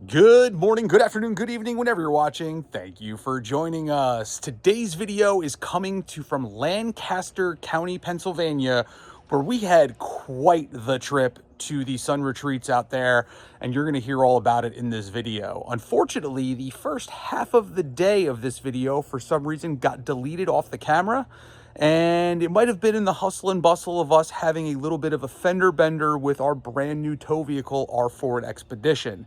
Good morning, good afternoon, good evening, whenever you're watching. Thank you for joining us. Today's video is coming from Lancaster County, Pennsylvania, where we had quite the trip to the Sun Retreats out there, and you're going to hear all about it in this video. Unfortunately, the first half of the day of this video, for some reason, got deleted off the camera. And it might have been in the hustle and bustle of us having a little bit of a fender bender with our brand new tow vehicle, our Ford Expedition.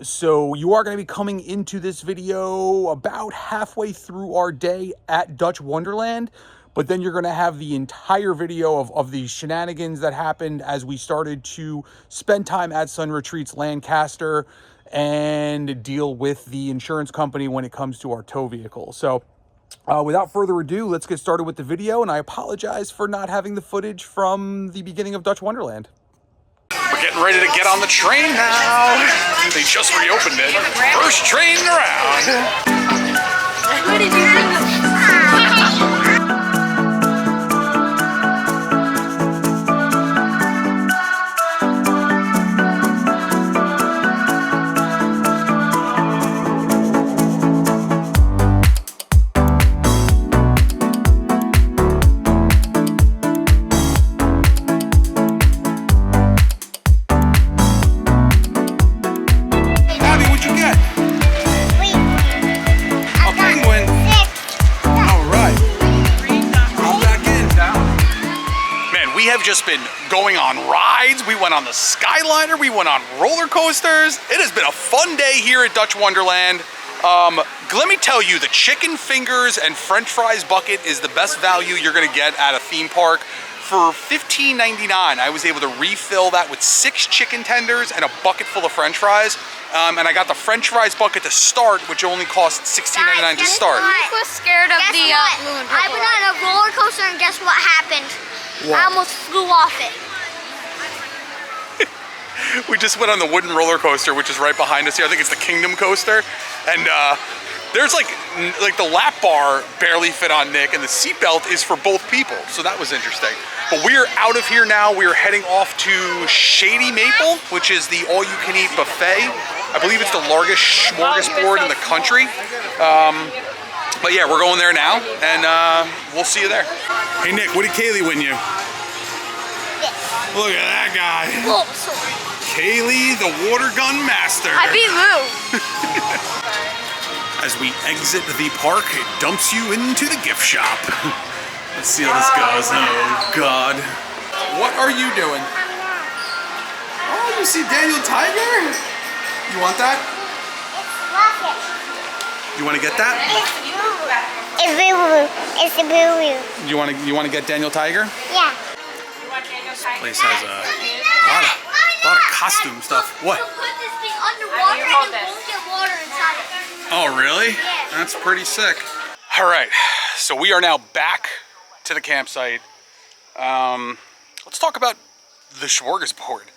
So you are going to be coming into this video about halfway through our day at Dutch Wonderland, but then you're going to have the entire video of the shenanigans that happened as we started to spend time at Sun Retreats Lancaster and deal with the insurance company when it comes to our tow vehicle. So without further ado, let's get started with the video, and I apologize for not having the footage from the beginning of Dutch Wonderland. We're getting ready to get on the train now. They just reopened it. First train around. What did you do? Just been going on rides. We went on the Skyliner. We went on roller coasters. It has been a fun day here at Dutch Wonderland. Let me tell you, the chicken fingers and French fries bucket is the best value you're gonna get at a theme park. For $15.99, I was able to refill that with 6 chicken tenders and a bucket full of French fries. And I got the French fries bucket to start, which only cost $16.99 to start. I was scared of the balloon. I went on a roller coaster and guess what happened? What? I almost flew off it. We just went on the wooden roller coaster, which is right behind us here. I think it's the Kingdom Coaster. And there's like the lap bar barely fit on Nick, and the seatbelt is for both people. So that was interesting. But we're out of here now. We're heading off to Shady Maple, which is the all-you-can-eat buffet. I believe it's the largest smorgasbord in the country. But yeah, we're going there now, and we'll see you there. Hey Nick, what did Kaylee win you? Look at that guy. Whoa, sorry. Kaylee, the water gun master. I beat Lou. As we exit the park, it dumps you into the gift shop. Let's see how this goes. Oh God. What are you doing? Oh, you see Daniel Tiger? You want that? You want to get that? It's boo-boo. It's a boo-boo. You want to get Daniel Tiger? Yeah. This place has a lot of costume stuff. What? Put this thing underwater and it won't get water inside it. Oh, really? Yeah. That's pretty sick. All right, so we are now back to the campsite. Let's talk about the smorgasbord.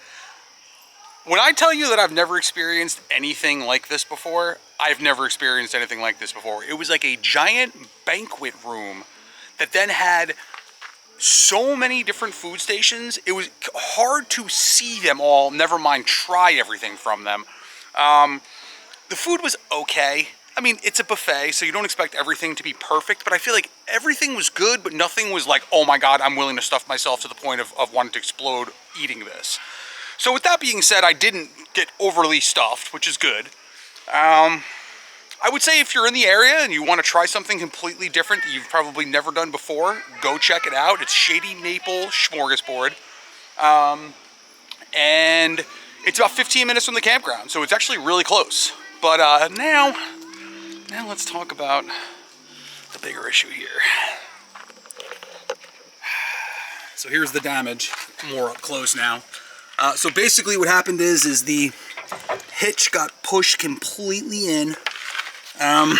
When I tell you that I've never experienced anything like this before, I've never experienced anything like this before. It was like a giant banquet room that then had so many different food stations. It was hard to see them all, never mind try everything from them. The food was okay. I mean, it's a buffet, so you don't expect everything to be perfect, but I feel like everything was good, but nothing was like, oh my God, I'm willing to stuff myself to the point of wanting to explode eating this. So with that being said, I didn't get overly stuffed, which is good. I would say if you're in the area and you want to try something completely different that you've probably never done before, go check it out. It's Shady Maple Smorgasbord. And it's about 15 minutes from the campground, so it's actually really close. But now let's talk about the bigger issue here. So here's the damage, more up close now. So basically what happened is the hitch got pushed completely in. I'm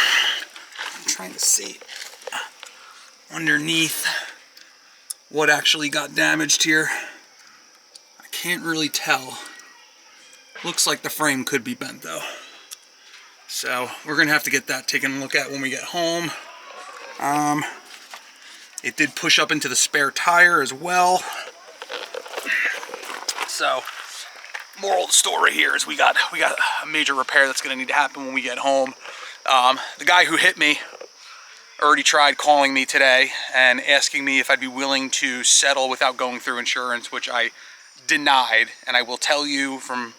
trying to see underneath what actually got damaged here. I can't really tell. Looks like the frame could be bent though. So we're gonna have to get that taken a look at when we get home. It did push up into the spare tire as well. So moral of the story here is we got a major repair that's going to need to happen when we get home. The guy who hit me already tried calling me today and asking me if I'd be willing to settle without going through insurance, which I denied. And I will tell you, from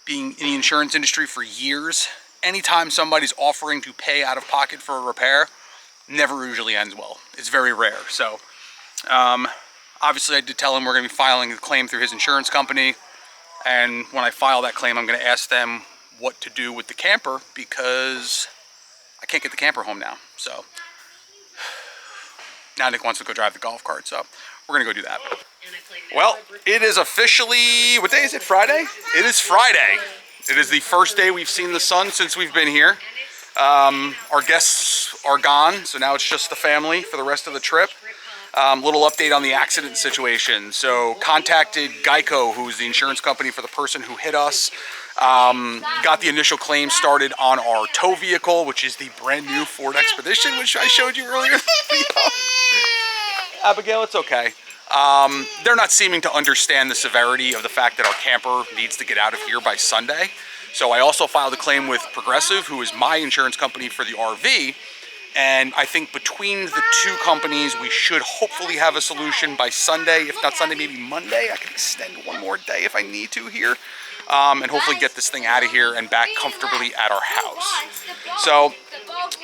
being in the insurance industry for years, anytime somebody's offering to pay out of pocket for a repair, never usually ends well. It's very rare. So obviously I did tell him we're going to be filing the claim through his insurance company, and when I file that claim I'm going to ask them what to do with the camper, because I can't get the camper home now. So now Nick wants to go drive the golf cart, so we're going to go do that. Well, it is officially, what day is it? Friday? It is Friday. It is the first day we've seen the sun since we've been here. Our guests are gone, so now it's just the family for the rest of the trip. Little update on the accident situation. So contacted Geico, who's the insurance company for the person who hit us. Got the initial claim started on our tow vehicle, which is the brand new Ford Expedition, which I showed you earlier. Abigail, it's okay. They're not seeming to understand the severity of the fact that our camper needs to get out of here by Sunday. So I also filed a claim with Progressive, who is my insurance company for the RV. And I think between the two companies, we should hopefully have a solution by Sunday. If not Sunday, maybe Monday. I can extend one more day if I need to here. And hopefully get this thing out of here and back comfortably at our house. So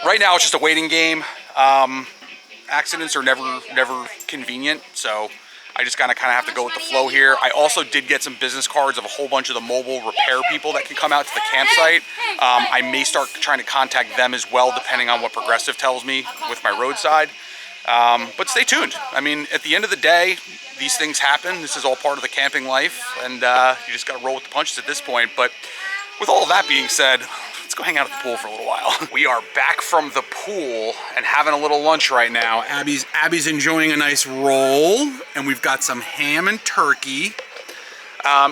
right now it's just a waiting game. Accidents are never convenient, so I just kind of have to go with the flow here. I also did get some business cards of a whole bunch of the mobile repair people that can come out to the campsite. I may start trying to contact them as well, depending on what Progressive tells me with my roadside. But stay tuned. I mean, at the end of the day, these things happen. This is all part of the camping life, and you just got to roll with the punches at this point. But with all of that being said, let's go hang out at the pool for a little while. We are back from the pool and having a little lunch right now. Abby's enjoying a nice roll, and we've got some ham and turkey.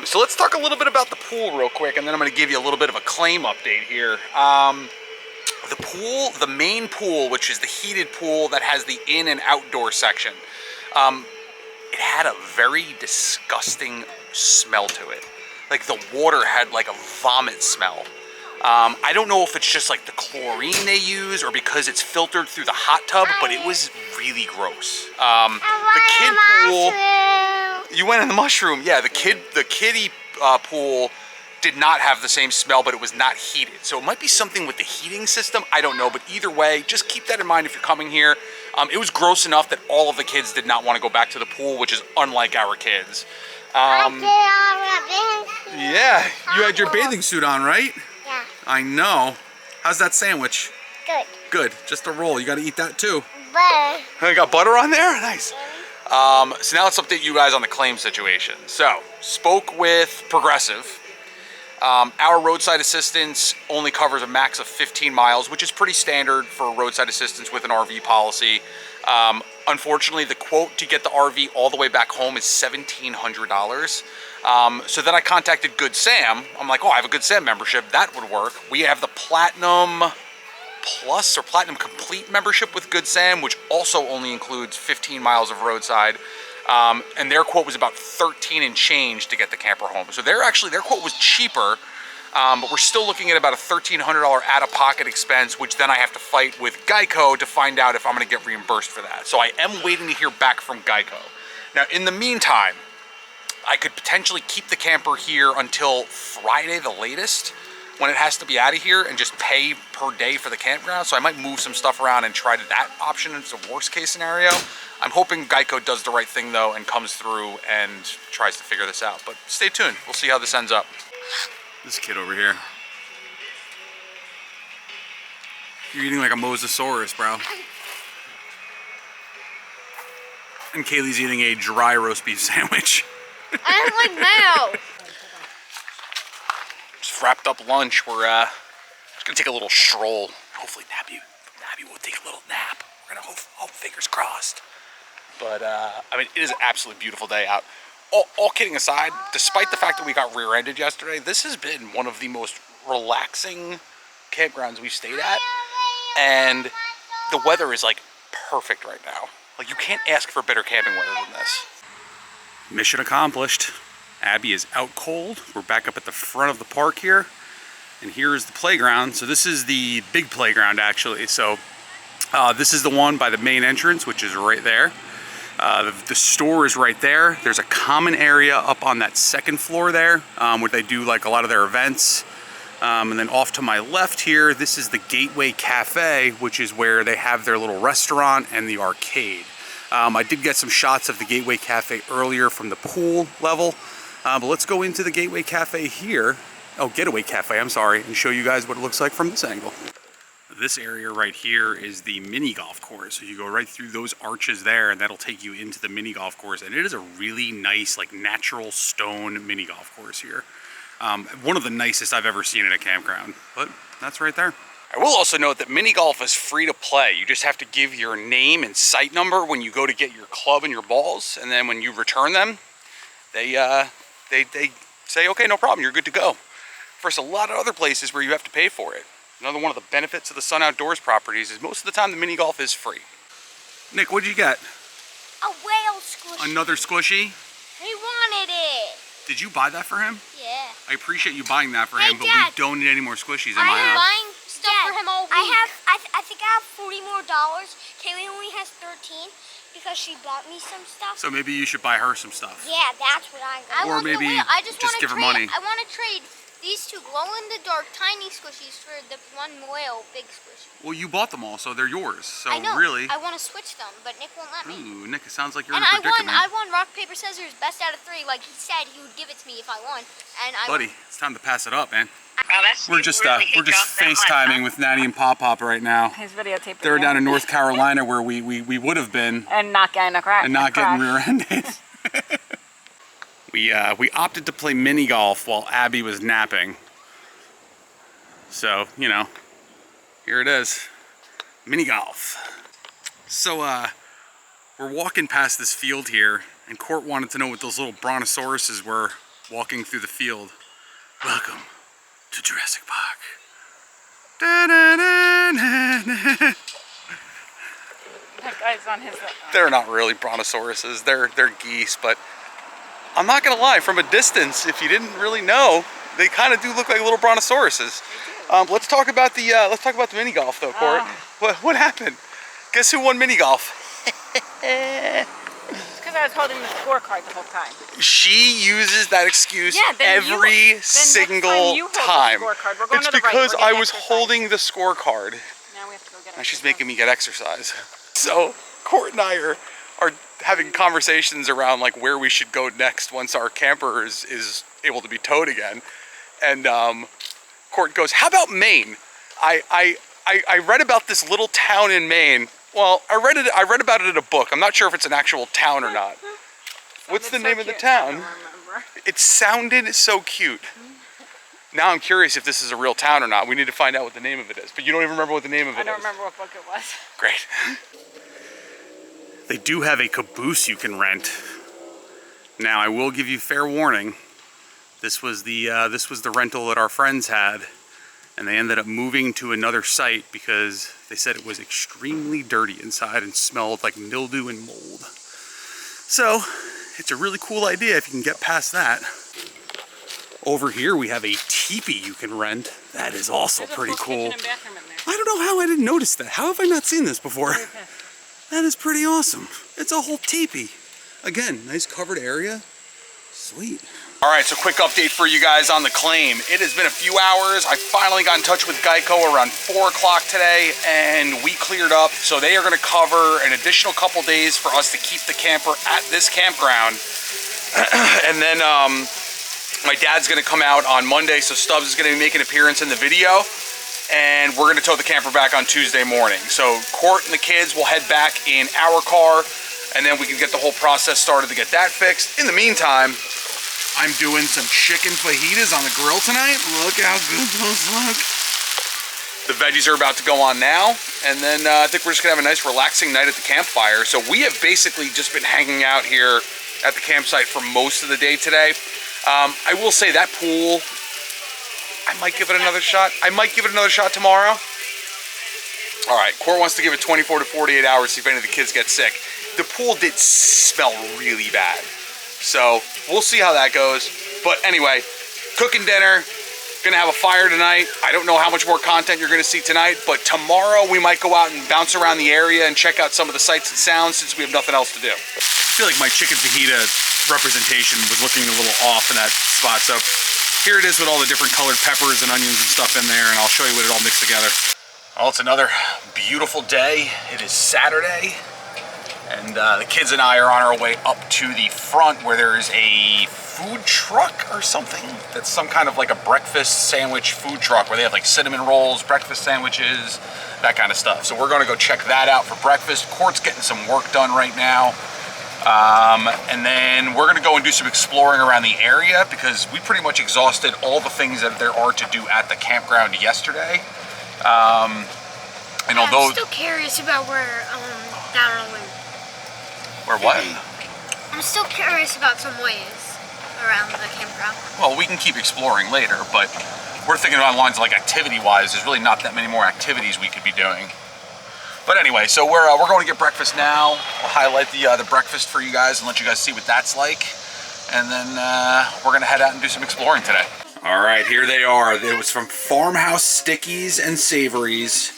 So let's talk a little bit about the pool real quick, and then I'm going to give you a little bit of a claim update here. The pool, the main pool, which is the heated pool that has the in and outdoor section, it had a very disgusting smell to it. Like the water had like a vomit smell. I don't know if it's just like the chlorine they use or because it's filtered through the hot tub, but it was really gross. The kid pool, you went in the mushroom. Yeah, the kiddie pool did not have the same smell, but it was not heated. So it might be something with the heating system. I don't know, but either way, just keep that in mind if you're coming here. It was gross enough that all of the kids did not want to go back to the pool, which is unlike our kids. Yeah, you had your bathing suit on, right? Yeah. I know. How's that sandwich? Good. Good. Just a roll. You got to eat that too. Butter. I got butter on there? Nice. So now let's update you guys on the claim situation. So, spoke with Progressive. Our roadside assistance only covers a max of 15 miles, which is pretty standard for roadside assistance with an RV policy. Unfortunately, the quote to get the RV all the way back home is $1,700. So then I contacted Good Sam. I'm like, oh, I have a Good Sam membership. That would work. We have the Platinum Plus or Platinum Complete membership with Good Sam, which also only includes 15 miles of roadside. And their quote was about 13 and change to get the camper home. So their quote was cheaper, but we're still looking at about a $1,300 out-of-pocket expense, which then I have to fight with Geico to find out if I'm going to get reimbursed for that. So I am waiting to hear back from Geico. Now, in the meantime, I could potentially keep the camper here until Friday, the latest, when it has to be out of here, and just pay per day for the campground. So I might move some stuff around and try that option. It's a worst case scenario. I'm hoping Geico does the right thing though and comes through and tries to figure this out. But stay tuned. We'll see how this ends up. This kid over here. You're eating like a mosasaurus, bro. And Kaylee's eating a dry roast beef sandwich. I don't like mayo. Just wrapped up lunch. We're just gonna take a little stroll. Hopefully Nabby will take a little nap. We're gonna hope fingers crossed. But I mean, it is an absolutely beautiful day out. All kidding aside, despite the fact that we got rear-ended yesterday, this has been one of the most relaxing campgrounds we've stayed at. And the weather is like perfect right now. Like you can't ask for better camping weather than this. Mission accomplished. Abby is out cold. We're back up at the front of the park here. And here is the playground. So this is the big playground actually. So this is the one by the main entrance, which is right there. The store is right there. There's a common area up on that second floor there where they do like a lot of their events. And then off to my left here, this is the Gateway Cafe, which is where they have their little restaurant and the arcade. I did get some shots of the Gateway Cafe earlier from the pool level. But let's go into the Gateway Cafe here. Oh, Getaway Cafe, I'm sorry, and show you guys what it looks like from this angle. This area right here is the mini golf course. So you go right through those arches there and that'll take you into the mini golf course. And it is a really nice, like natural stone mini golf course here. One of the nicest I've ever seen in a campground, but that's right there. I will also note that mini golf is free to play. You just have to give your name and site number when you go to get your club and your balls. And then when you return them, they say, okay, no problem, you're good to go. Versus a lot of other places where you have to pay for it. Another one of the benefits of the Sun Outdoors properties is most of the time the mini golf is free. Nick, what'd you get? A whale squishy. Another squishy? He wanted it. Did you buy that for him? Yeah. I appreciate you buying that for him, but Dad, we don't need any more squishies in I my am house. buying stuff for him all week. I think I have $40 more. Kaylee only has 13 because she bought me some stuff. So maybe you should buy her some stuff. Yeah, that's what I'm going to do. Or maybe just give her money. I want to trade these two glow-in-the-dark tiny squishies for the one whale big squishy. Well, you bought them all, so they're yours. So I know. really, I want to switch them, but Nick won't let me. Ooh, Nick, it sounds like you're And in a predicament. I won rock, paper, scissors, best out of 3. Like he said, he would give it to me if I won. And Buddy, it's time to pass it up, man. Oh, We're just FaceTiming with Natty and Pop Pop right now. He's videotaping. They're down in North Carolina where we would have been. And not getting a crack. And not getting rear-ended. We opted to play mini golf while Abby was napping. So, you know, here it is. Mini golf. So, we're walking past this field here, and Court wanted to know what those little brontosauruses were walking through the field. Welcome to Jurassic Park. That guy's on his... They're not really brontosauruses, they're geese, but I'm not gonna lie, from a distance, if you didn't really know, they kind of do look like little brontosauruses. Let's talk about the mini golf though, Court. What happened? Guess who won mini golf? It's because I was holding the scorecard the whole time. She uses that excuse then every single time. It's because I was holding the scorecard. Now we have to go get Now she's making me get exercise. So Court and I are having conversations around like where we should go next once our camper is able to be towed again. And Court goes, how about Maine? I read about this little town in Maine. Well, I read about it in a book. I'm not sure if it's an actual town or not. What's the name of the town? I don't remember. It sounded so cute. Now I'm curious if this is a real town or not. We need to find out what the name of it is. But you don't even remember what the name of it is. I don't remember what book it was. Great. They do have a caboose you can rent. Now I will give you fair warning. This was the rental that our friends had, and they ended up moving to another site because they said it was extremely dirty inside and smelled like mildew and mold. So it's a really cool idea if you can get past that. Over here we have a teepee you can rent. That is also pretty cool. Kitchen and bathroom in there. I don't know how I didn't notice that. How have I not seen this before? That is pretty awesome. It's a whole teepee. Again, nice covered area. Sweet. All right, so quick update for you guys on the claim. It has been a few hours. I finally got in touch with Geico around 4 o'clock today, and we cleared up. So they are gonna cover an additional couple days for us to keep the camper at this campground. And then my dad's gonna come out on Monday, so Stubbs is gonna be making an appearance in the video, and we're gonna tow the camper back on Tuesday morning. So Court and the kids will head back in our car, and then we can get the whole process started to get that fixed. In the meantime, I'm doing some chicken fajitas on the grill tonight. Look how good those look. The veggies are about to go on now, and then I think we're just gonna have a nice relaxing night at the campfire. So we have basically just been hanging out here at the campsite for most of the day today. I will say that pool, I might give it another shot. I might give it another shot tomorrow. All right, Court wants to give it 24 to 48 hours, see if any of the kids get sick. The pool did smell really bad. So we'll see how that goes. But anyway, cooking dinner, gonna have a fire tonight. I don't know how much more content you're gonna see tonight, but tomorrow we might go out and bounce around the area and check out some of the sights and sounds since we have nothing else to do. I feel like my chicken fajita representation was looking a little off in that spot, so here it is with all the different colored peppers and onions and stuff in there, and I'll show you what it all mixed together. Well, it's another beautiful day. It is Saturday, and the kids and I are on our way up to the front where there is a food truck or something. That's some kind of like a breakfast sandwich food truck where they have like cinnamon rolls, breakfast sandwiches, that kind of stuff. So we're gonna go check that out for breakfast. Court's getting some work done right now. And then we're gonna go and do some exploring around the area because we pretty much exhausted all the things that there are to do at the campground yesterday. And although I'm still curious about where where what? I'm still curious about some ways around the campground. Well, we can keep exploring later, but we're thinking along lines like activity-wise. There's really not that many more activities we could be doing. But anyway, so we're going to get breakfast now. I'll highlight the breakfast for you guys and let you guys see what that's like. And then we're gonna head out and do some exploring today. All right, here they are. It was from Farmhouse Stickies and Savories.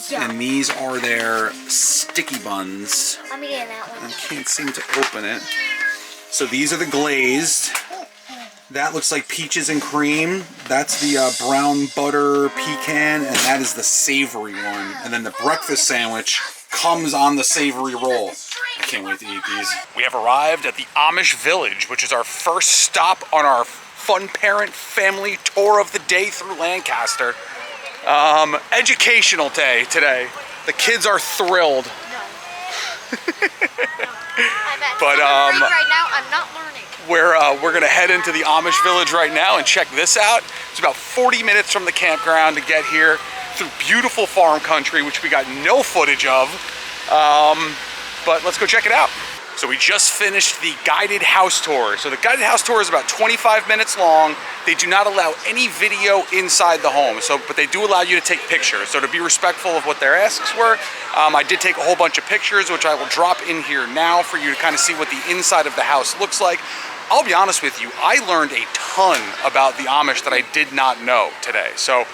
Yeah. And these are their sticky buns. Let me get that one. I can't seem to open it. So these are the glazed. That looks like peaches and cream. That's the brown butter pecan, and that is the savory one. And then the breakfast sandwich comes on the savory roll. I can't wait to eat these. We have arrived at the Amish Village, which is our first stop on our fun parent family tour of the day through Lancaster. Educational day today. The kids are thrilled. But right now, I'm not learning. we're gonna head into the Amish Village right now and check this out. It's about 40 minutes from the campground to get here through beautiful farm country, which we got no footage of. But let's go check it out. So we just finished the guided house tour. So the guided house tour is about 25 minutes long. They do not allow any video inside the home, but they do allow you to take pictures. So to be respectful of what their asks were, I did take a whole bunch of pictures, which I will drop in here now for you to kind of see what the inside of the house looks like. I'll be honest with you, I learned a ton about the Amish that I did not know today. So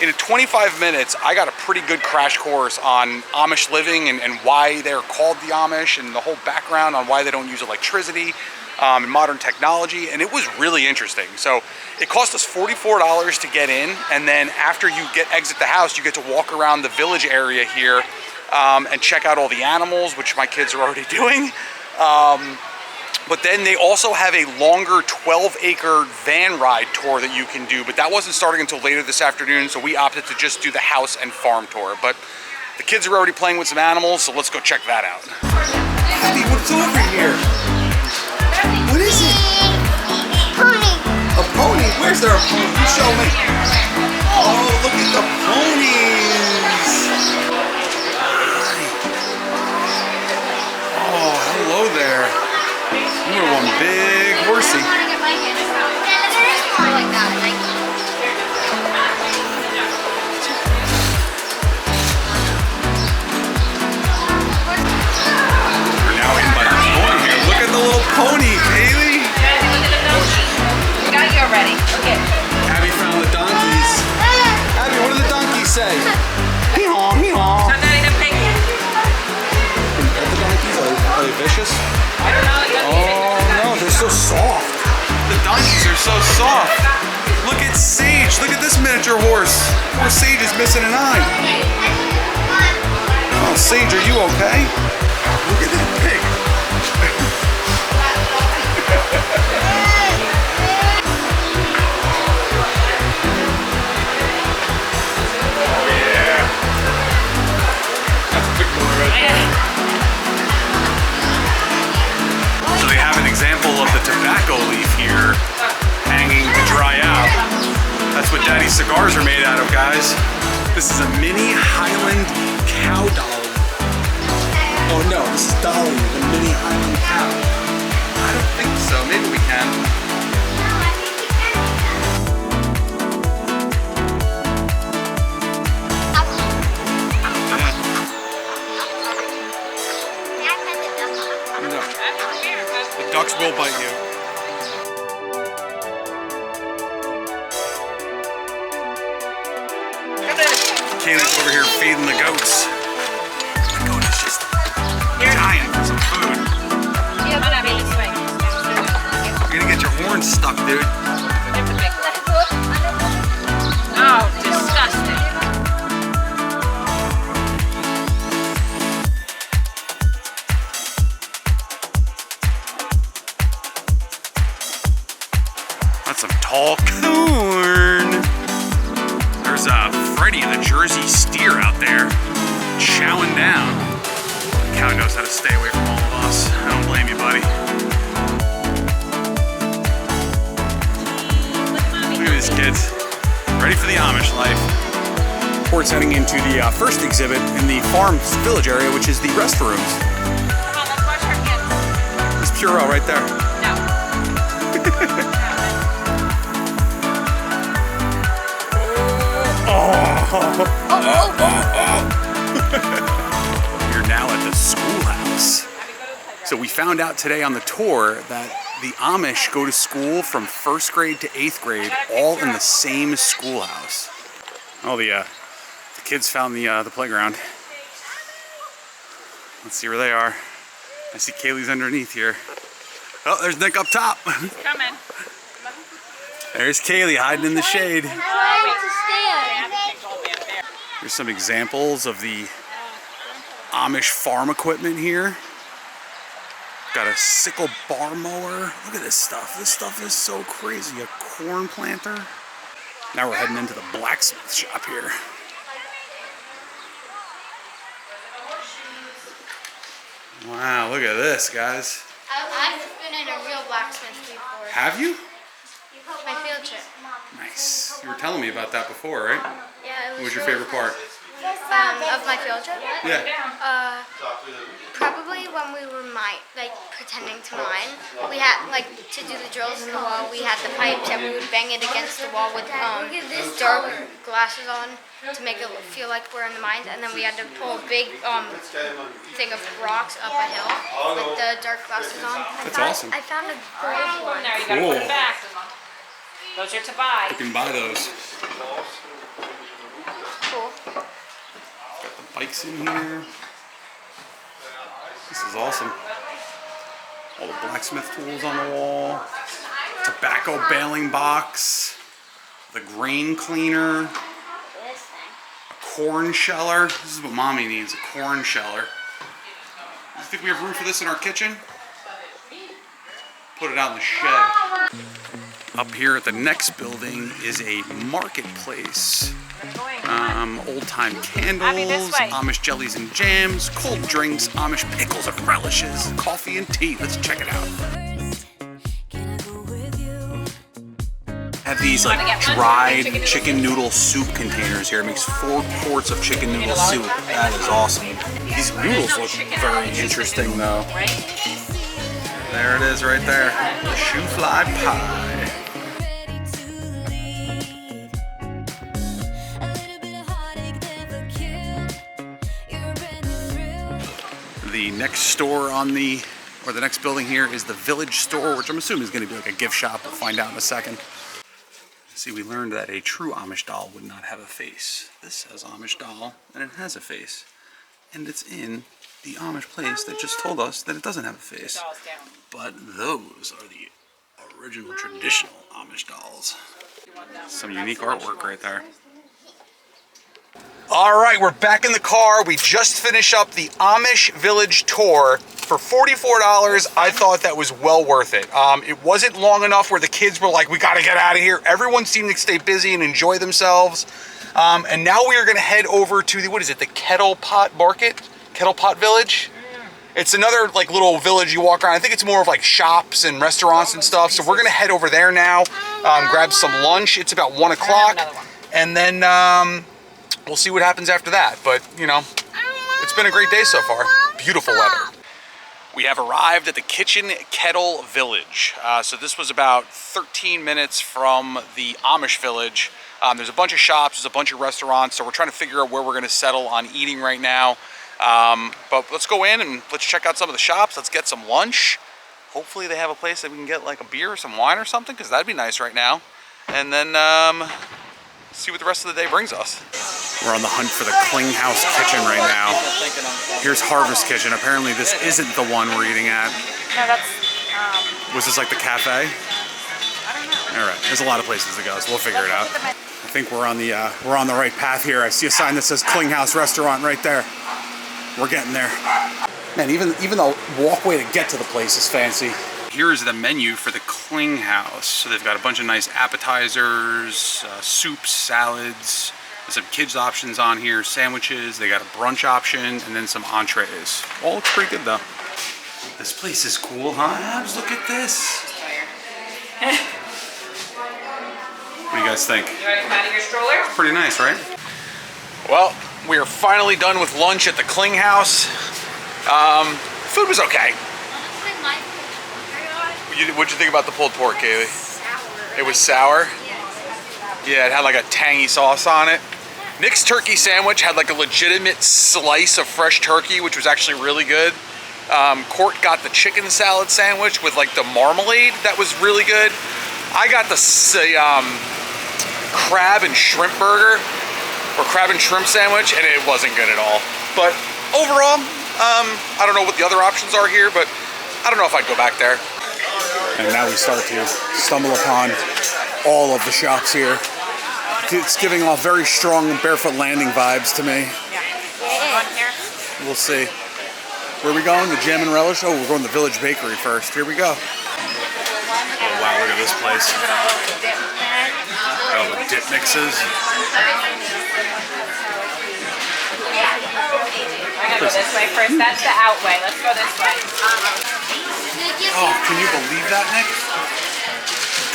in 25 minutes, I got a pretty good crash course on Amish living and why they're called the Amish and the whole background on why they don't use electricity and modern technology, and it was really interesting. So it cost us $44 to get in, and then after you exit the house, you get to walk around the village area here and check out all the animals, which my kids are already doing. But then they also have a longer 12-acre van ride tour that you can do, but that wasn't starting until later this afternoon, so we opted to just do the house and farm tour. But the kids are already playing with some animals, so let's go check that out. Abby, what's over here? What is it? Pony. A pony? Where's there a pony? You show me. Oh, look at the ponies. Oh, hello there. You are one big horsey. We're now in by the pony here. Look at the little pony, Haley. We got you already. Okay. Abby found the donkeys. Abby, what do the donkeys say? Meow, meow. I'm not even picking. Are the donkeys, are they vicious? I don't know. Oh no, they're so soft. The donkeys are so soft. Look at Sage. Look at this miniature horse. Poor Sage is missing an eye. Oh, Sage, are you okay? Look at that pig. Oh yeah. That's a big boy right there. So they have an example of the tobacco leaf here hanging to dry out. That's what Daddy's cigars are made out of, guys. This is a mini Highland cow dolly. Oh no, this is Dolly, the mini Highland cow. I don't think so. Maybe we can. No. The ducks will bite you. Kaylee's over here feeding the goats. The goat is just dying for some food. Yeah, but I mean, this way. You're gonna get your horns stuck, dude. Oh, disgusting. That's some tall corn. There's Freddy, the Jersey steer out there, chowing down. The cow knows how to stay away from all of us. I don't blame you, buddy. Look at these kids. Ready for the Amish life. We're heading into the first exhibit in the farm village area, which is the restrooms. Come on, let's wash our hands. There's Purell right there. No. We're now at the schoolhouse. So we found out today on the tour that the Amish go to school from 1st grade to 8th grade, all in the same schoolhouse. Oh, the kids found the playground. Let's see where they are. I see Kaylee's underneath here. Oh, there's Nick up top. Coming. There's Kaylee hiding in the shade. I'm trying to stand. Here's some examples of the Amish farm equipment here. Got a sickle bar mower. Look at this stuff. This stuff is so crazy. A corn planter. Now we're heading into the blacksmith shop here. Wow, look at this, guys. I've been in a real blacksmith before. Have you? My field trip. Nice. You were telling me about that before, right? Yeah, What was your favorite part? Of my field trip? Yeah. Probably when we were pretending to mine. We had to do the drills in the wall. We had the pipes and we would bang it against the wall with dark glasses on to make it feel like we're in the mines. And then we had to pull a big thing of rocks up a hill with the dark glasses on. That's awesome. I found a gold one. There, you gotta put it back. Those are to buy. You can buy those. Cool. Got the bikes in here. This is awesome. All the blacksmith tools on the wall. Tobacco baling box. The grain cleaner. This thing. A corn sheller. This is what mommy needs, a corn sheller. You think we have room for this in our kitchen? Put it out in the shed. Up here at the next building is a marketplace. Old-time candles, Amish jellies and jams, cold drinks, Amish pickles and relishes, coffee and tea. Let's check it out. Have these dried chicken noodle soup containers here. It makes 4 quarts of chicken noodle soup. That is awesome. These noodles look very interesting though. There it is right there. The shoe fly pie. The next store on the next building here is the Village Store, which I'm assuming is going to be like a gift shop. We'll find out in a second. See, we learned that a true Amish doll would not have a face. This says Amish doll, and it has a face. And it's in the Amish place that just told us that it doesn't have a face. But those are the original traditional Amish dolls. Some unique artwork right there. All right, we're back in the car. We just finished up the Amish Village tour. For $44, I thought that was well worth it. It wasn't long enough where the kids were like, we gotta get out of here. Everyone seemed to stay busy and enjoy themselves. And now we are gonna head over to the, what is it, the Kettle Pot Market? Kettle Pot Village? It's another little village you walk around. I think it's more of shops and restaurants and stuff. So we're gonna head over there now, grab some lunch. It's about 1 o'clock. And then we'll see what happens after that. But, you know, it's been a great day so far. Beautiful weather. We have arrived at the Kitchen Kettle Village. So this was about 13 minutes from the Amish village. There's a bunch of shops, there's a bunch of restaurants, so we're trying to figure out where we're gonna settle on eating right now. But let's go in and let's check out some of the shops. Let's get some lunch. Hopefully they have a place that we can get a beer or some wine or something, because that'd be nice right now. And then see what the rest of the day brings us. We're on the hunt for the Klinghouse Kitchen right now. Here's Harvest Kitchen. Apparently this isn't the one we're eating at. No, that's, Was this like the cafe? I don't know. All right, there's a lot of places to go, so we'll figure it out. I think we're on the right path here. I see a sign that says Klinghouse Restaurant right there. We're getting there. Man, even the walkway to get to the place is fancy. Here's the menu for the Klinghouse. So they've got a bunch of nice appetizers, soups, salads. There's some kids options on here, sandwiches. They got a brunch option and then some entrees. All looks pretty good though. This place is cool, huh, Abs? Look at this. What do you guys think? You ready to come out of your stroller? Pretty nice, right? Well, we are finally done with lunch at the Klinghouse. Food was okay. What'd you think about the pulled pork, Kaylee? Sour. It was sour? Yeah, it had like a tangy sauce on it. Nick's turkey sandwich had like a legitimate slice of fresh turkey, which was actually really good. Court got the chicken salad sandwich with like the marmalade. That was really good. I got the crab and shrimp burger, or crab and shrimp sandwich, and it wasn't good at all. But overall, I don't know what the other options are here, but I don't know if I'd go back there. And now we start to stumble upon all of the shops here. It's giving off very strong Barefoot Landing vibes to me. We'll see. Where are we going? The Jam and Relish? Oh, we're going to the Village Bakery first. Here we go. Oh wow, look at this place. Oh, the dip mixes. We're gonna go this way first. That's the out way. Let's go this way. Oh, can you believe that, Nick?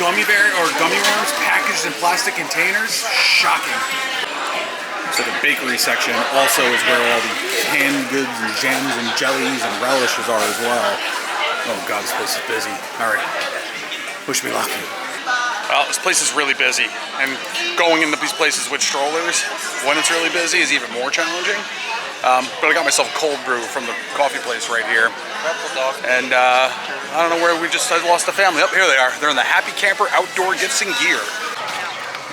Gummy worms packaged in plastic containers? Shocking. So the bakery section also is where all the canned goods and jams and jellies and relishes are as well. Oh God, this place is busy. All right, wish me luck. Well, this place is really busy, and going into these places with strollers when it's really busy is even more challenging. But I got myself a cold brew from the coffee place right here. And I don't know where I lost the family. Oh, here they are. They're in the Happy Camper Outdoor Gifts and Gear.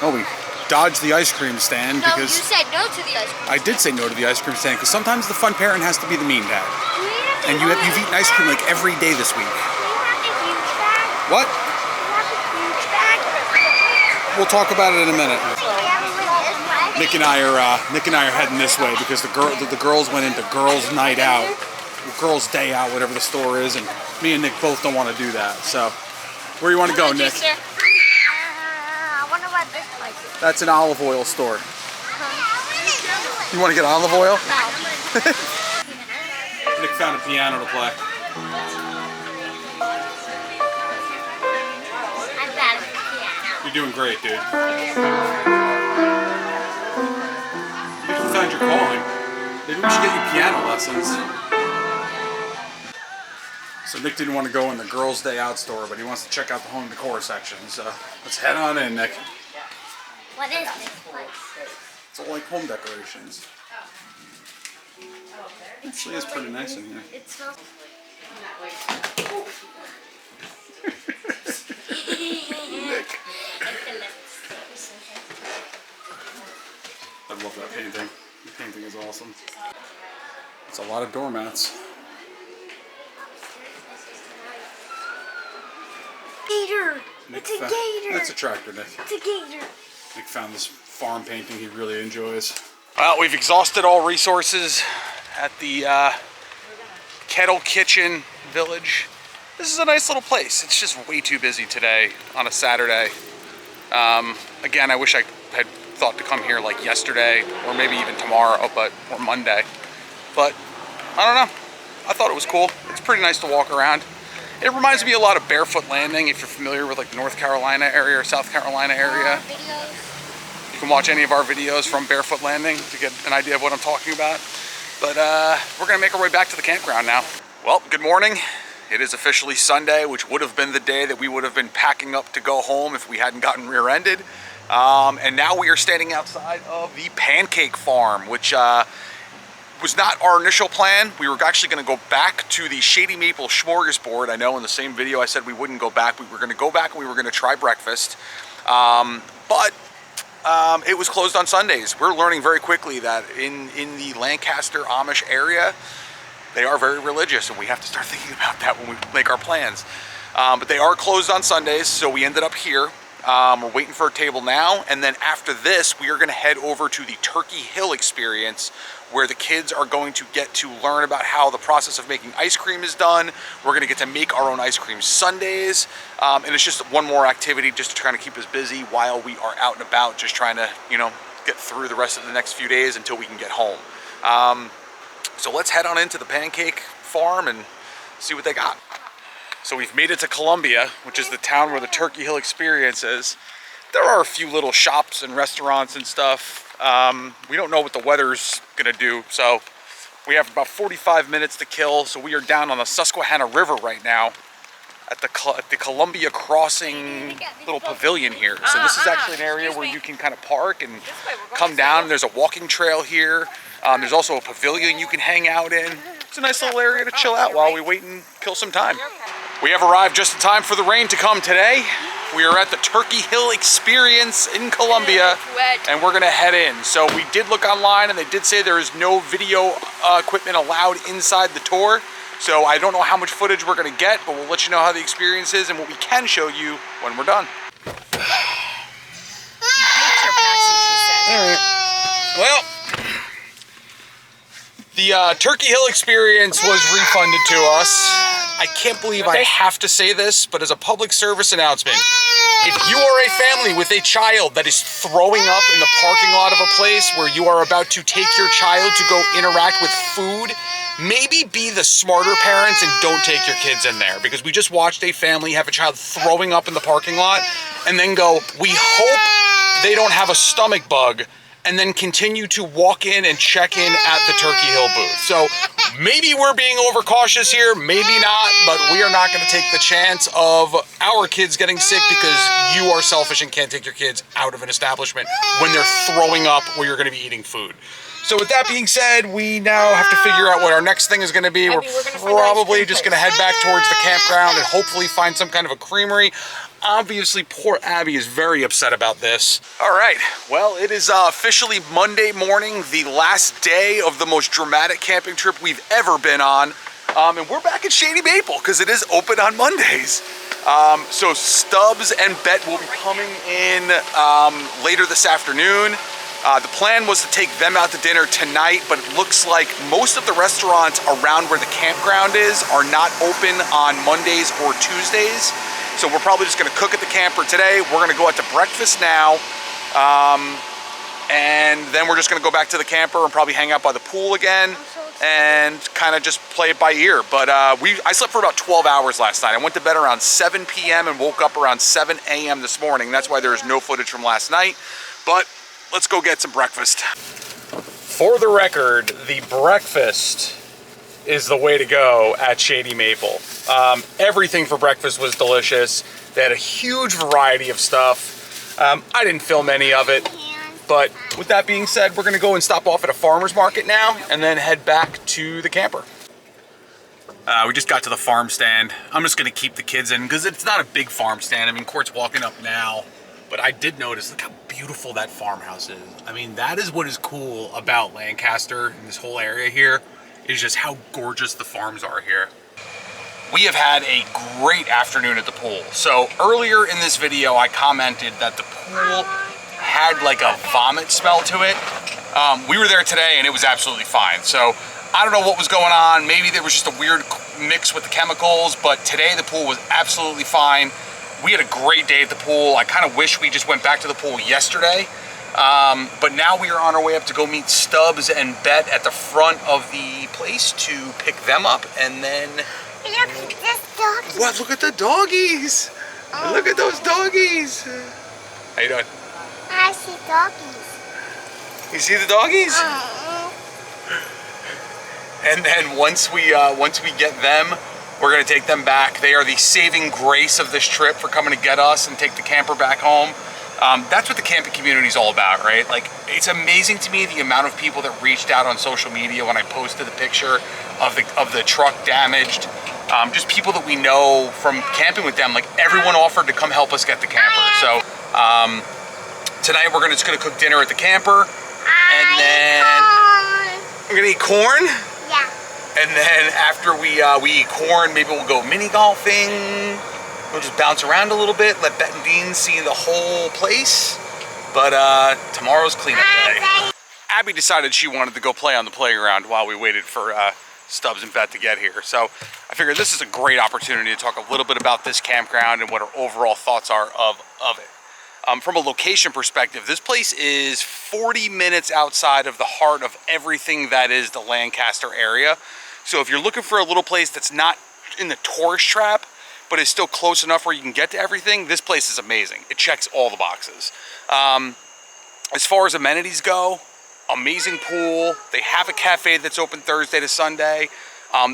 Oh, we dodged the ice cream stand because... No, you said no to the ice cream. I did say no to the ice cream stand because sometimes the fun parent has to be the mean dad. And you've eaten ice cream like every day this week. What? We'll talk about it in a minute. Nick and I are heading this way because the girls went into girls' night out, girls' day out, whatever the store is, and me and Nick both don't want to do that. So, where do you want to go, Nick? I wonder what this place is. That's an olive oil store. You want to get olive oil? No. Nick found a piano to play. I'm bad at the piano. You're doing great, dude. You found your calling. Maybe we should get you piano lessons. So Nick didn't want to go in the girls' day out store, but he wants to check out the home decor section. So let's head on in, Nick. What is this place? It's all like home decorations. Actually, it's pretty nice in here. It smells. Nick. I love that painting. The painting is awesome. It's a lot of doormats. Gator! Nick It's a gator! That's a tractor, Nick. It's a gator! Nick found this farm painting he really enjoys. Well, we've exhausted all resources at the Kettle Kitchen Village. This is a nice little place. It's just way too busy today on a Saturday. Again, I wish I had thought to come here like yesterday or maybe even tomorrow, or Monday. But I don't know. I thought it was cool. It's pretty nice to walk around. It reminds me a lot of Barefoot Landing, if you're familiar with like the North Carolina area or South Carolina area. You can watch any of our videos from Barefoot Landing to get an idea of what I'm talking about. But we're gonna make our way back to the campground now. Well, good morning. It is officially Sunday, which would have been the day that we would have been packing up to go home if we hadn't gotten rear-ended. And now we are standing outside of the Pancake Farm, which was not our initial plan. We were actually gonna go back to the Shady Maple Smorgasbord. I know in the same video I said we wouldn't go back. We were gonna go back and we were gonna try breakfast. But it was closed on Sundays. We're learning very quickly that in the Lancaster Amish area, they are very religious, and we have to start thinking about that when we make our plans. But they are closed on Sundays, so we ended up here. We're waiting for a table now, and then after this, we are gonna head over to the Turkey Hill experience, where the kids are going to get to learn about how the process of making ice cream is done. We're gonna get to make our own ice cream sundaes, and it's just one more activity just to kind of keep us busy while we are out and about, just trying to, you know, get through the rest of the next few days until we can get home. So let's head on into the pancake farm and see what they got. So we've made it to Columbia, which is the town where the Turkey Hill experience is. There are a few little shops and restaurants and stuff. We don't know what the weather's gonna do, so we have about 45 minutes to kill. So we are down on the Susquehanna River right now at the Columbia Crossing little pavilion here. So this is actually an area where you can kind of park and come down. There's a walking trail here. There's also a pavilion you can hang out in. It's a nice little area to chill out while we wait and kill some time. We have arrived just in time for the rain to come today. We are at the Turkey Hill experience in Columbia, and we're gonna head in. So we did look online, and they did say there is no video equipment allowed inside the tour. So I don't know how much footage we're gonna get, but we'll let you know how the experience is and what we can show you when we're done. Well, the Turkey Hill experience was refunded to us. I can't believe I have to say this, but as a public service announcement, if you are a family with a child that is throwing up in the parking lot of a place where you are about to take your child to go interact with food, maybe be the smarter parents and don't take your kids in there, because we just watched a family have a child throwing up in the parking lot and then go, we hope they don't have a stomach bug, and then continue to walk in and check in at the Turkey Hill booth. So maybe we're being overcautious here, maybe not, but we are not gonna take the chance of our kids getting sick because you are selfish and can't take your kids out of an establishment when they're throwing up where you're gonna be eating food. So with that being said, we now have to figure out what our next thing is gonna be. We're probably just gonna head back towards the campground and hopefully find some kind of a creamery. Obviously, poor Abby is very upset about this. All right, well, it is officially Monday morning, the last day of the most dramatic camping trip we've ever been on. And we're back at Shady Maple because it is open on Mondays. So Stubbs and Bet will be coming in later this afternoon. The plan was to take them out to dinner tonight, but it looks like most of the restaurants around where the campground is are not open on Mondays or Tuesdays. So we're probably just gonna cook at the camper today. We're gonna go out to breakfast now. And then we're just gonna go back to the camper and probably hang out by the pool again and kind of just play it by ear. But I slept for about 12 hours last night. I went to bed around 7 p.m. and woke up around 7 a.m. this morning. That's why there's no footage from last night. But let's go get some breakfast. For the record, the breakfast is the way to go at Shady Maple. Everything for breakfast was delicious. They had a huge variety of stuff. I didn't film any of it, but with that being said, we're gonna go and stop off at a farmer's market now and then head back to the camper. We just got to the farm stand. I'm just gonna keep the kids in because it's not a big farm stand. I mean, Court's walking up now, but I did notice, look how beautiful that farmhouse is. I mean, that is what is cool about Lancaster and this whole area here, is just how gorgeous the farms are here. We have had a great afternoon at the pool. So earlier in this video, I commented that the pool had like a vomit smell to it. We were there today and it was absolutely fine. So I don't know what was going on. Maybe there was just a weird mix with the chemicals, but today the pool was absolutely fine. We had a great day at the pool. I kind of wish we just went back to the pool yesterday. But now we are on our way up to go meet Stubbs and Bet at the front of the place to pick them up, and then... Look at this doggy. What? Look at the doggies! Oh. Look at those doggies! How you doing? I see doggies. You see the doggies? And then once we get them, we're gonna take them back. They are the saving grace of this trip for coming to get us and take the camper back home. That's what the camping community is all about, right? Like, it's amazing to me the amount of people that reached out on social media when I posted the picture of the truck damaged. Just people that we know from camping with them, like everyone offered to come help us get the camper. So tonight we're just gonna cook dinner at the camper, and then we're gonna eat corn. Yeah. And then after we eat corn, maybe we'll go mini golfing. We'll just bounce around a little bit, let Bet and Dean see the whole place. But tomorrow's cleanup day. Abby decided she wanted to go play on the playground while we waited for Stubbs and Bet to get here. So I figured this is a great opportunity to talk a little bit about this campground and what our overall thoughts are of it. From a location perspective, this place is 40 minutes outside of the heart of everything that is the Lancaster area. So if you're looking for a little place that's not in the tourist trap, but is still close enough where you can get to everything, this place is amazing. It checks all the boxes. As far as amenities go, amazing pool. They have a cafe that's open Thursday to Sunday.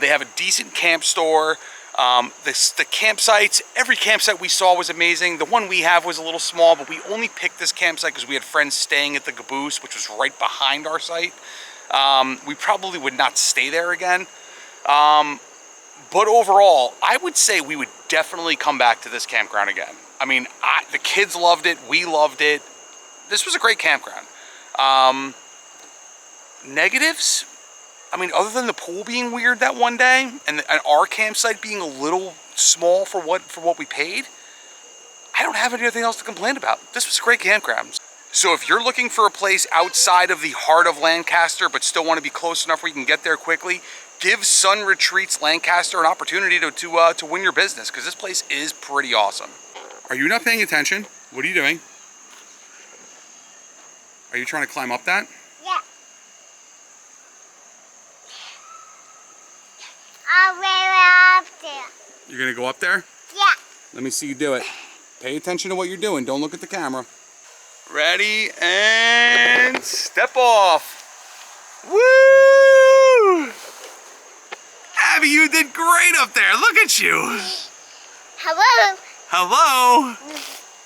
They have a decent camp store. The campsites, every campsite we saw was amazing. The one we have was a little small, but we only picked this campsite because we had friends staying at the Caboose, which was right behind our site. We probably would not stay there again. But overall, I would say we would definitely come back to this campground again. I mean, the kids loved it. We loved it. This was a great campground. Negatives? I mean, other than the pool being weird that one day and our campsite being a little small for what we paid, I don't have anything else to complain about. This was a great campground. So if you're looking for a place outside of the heart of Lancaster but still want to be close enough where you can get there quickly, give Sun Retreats Lancaster an opportunity to win your business, because this place is pretty awesome. Are you not paying attention? What are you doing? Are you trying to climb up that? Yeah. I'll go up there. You're gonna go up there? Yeah. Let me see you do it. Pay attention to what you're doing. Don't look at the camera. Ready, and step off. Woo! Abby, you did great up there. Look at you. Hello. Hello.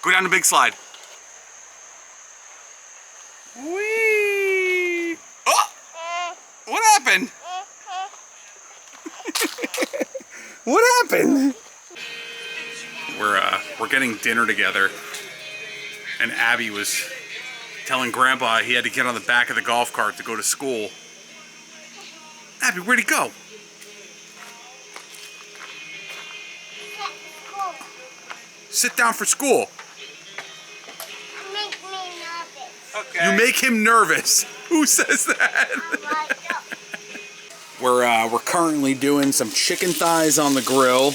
Go down the big slide. Whee! Oh! What happened? What happened? We're getting dinner together, and Abby was telling Grandpa he had to get on the back of the golf cart to go to school. Abby, where'd he go? Sit down for school. Make me nervous. Okay. You make him nervous. Who says that? We're currently doing some chicken thighs on the grill.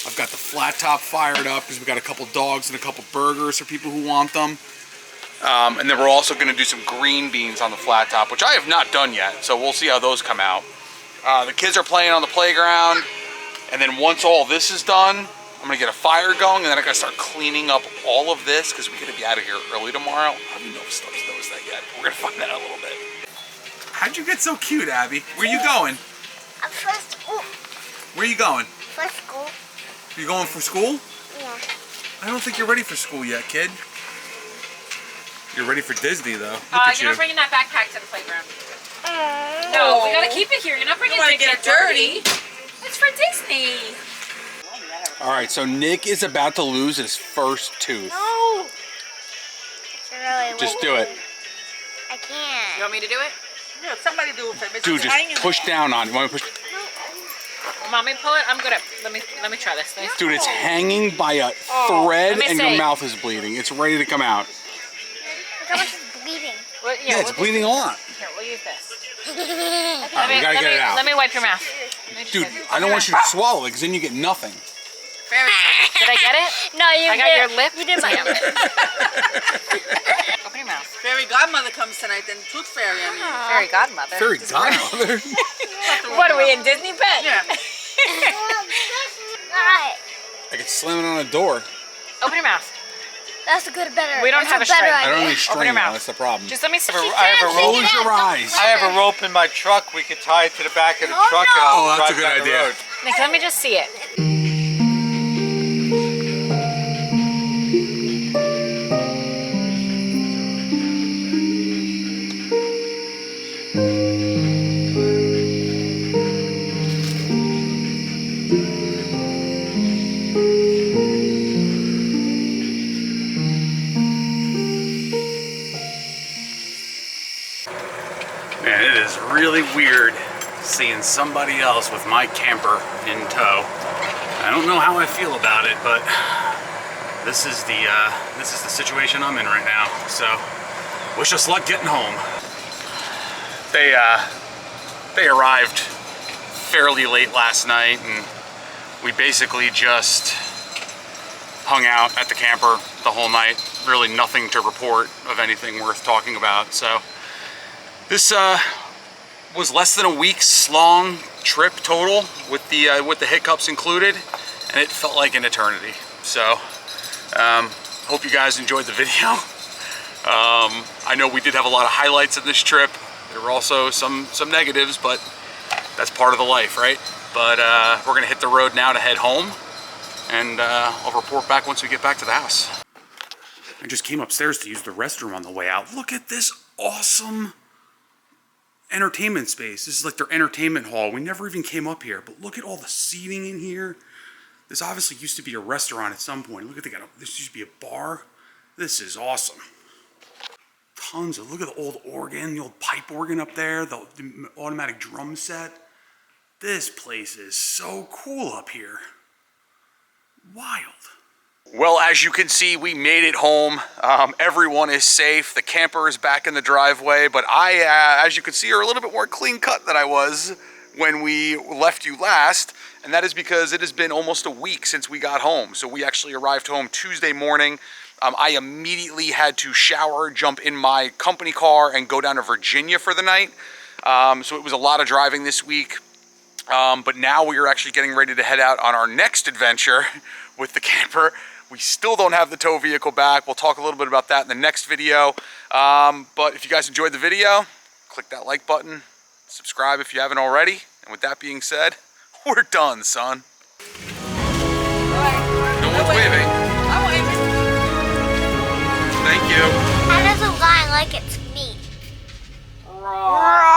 I've got the flat top fired up because we got a couple dogs and a couple burgers for people who want them. And then we're also going to do some green beans on the flat top, which I have not done yet. So we'll see how those come out. The kids are playing on the playground, and then once all this is done, I'm gonna get a fire going, and then I gotta start cleaning up all of this because we gotta be out of here early tomorrow. I don't even know if Stubbs knows that yet. We're gonna find that out a little bit. How'd you get so cute, Abby? Where you going? For school. Where you going? For school. You going for school? Yeah. I don't think you're ready for school yet, kid. You're ready for Disney, though. Look at you're not bringing that backpack to the playground. Mm. No, we gotta keep it here. You're not bringing it to get dirty. It's for Disney. All right, so Nick is about to lose his first tooth. No. It's really Just do it. I can't. You want me to do it? Yeah, somebody do it for me. Dude, just push down on it. Want me to push? Mommy, pull it. I'm good at. Let me try this. Dude, it's hanging by a thread, Let me and see. your mouth is bleeding. It's ready to come out. Look how much it's bleeding. Well, Yeah, it's bleeding a lot. Here, we'll use this. All right, we gotta get it out. Let me wipe your mouth. Dude, I don't want you to swallow it, because then you get nothing. Did I get it? No, you I got your lip. You did my Open your mouth. Fairy godmother comes tonight, then tooth fairy, I mean. Fairy godmother. Fairy godmother. What are we in Disney Pet? Yeah. Alright. I could slam it on a door. Open your mouth. That's a good, better. We don't that's have a better string. I don't idea. need string your now, mouth. that's the problem. Just let me see. I have a rope. Close your eyes. I have a rope in my truck. We could tie it to the back of the truck and Oh, I'll that's a drive good down the idea. road. Nick, let me just see it. Man, it is really weird seeing somebody else with my camper in tow. I don't know how I feel about it, but this is the situation I'm in right now. So, wish us luck getting home. They arrived fairly late last night, and we basically just hung out at the camper the whole night. Really nothing to report of anything worth talking about. So this was less than a week's long trip total with the hiccups included, and it felt like an eternity. So hope you guys enjoyed the video. I know we did have a lot of highlights in this trip. There were also some negatives, but that's part of the life, right? But we're gonna hit the road now to head home, and I'll report back once we get back to the house. I just came upstairs to use the restroom on the way out. Look at this awesome entertainment space. This is like their entertainment hall. We never even came up here, but look at all the seating in here. This obviously used to be a restaurant at some point. Look at this used to be a bar. This is awesome. Tons of, look at the old organ, the old pipe organ up there, the automatic drum set. This place is so cool up here. Wild. Well, as you can see, we made it home. Everyone is safe. The camper is back in the driveway, but I, as you can see, are a little bit more clean cut than I was when we left you last, and that is because it has been almost a week since we got home. So we actually arrived home Tuesday morning. I immediately had to shower, jump in my company car, and go down to Virginia for the night. So it was a lot of driving this week. But now we are actually getting ready to head out on our next adventure with the camper. We still don't have the tow vehicle back. We'll talk a little bit about that in the next video. But if you guys enjoyed the video, click that like button, subscribe if you haven't already. And with that being said, we're done, son. No one's waving. I'm waving. Thank you. How does a lion like its meat? Raw.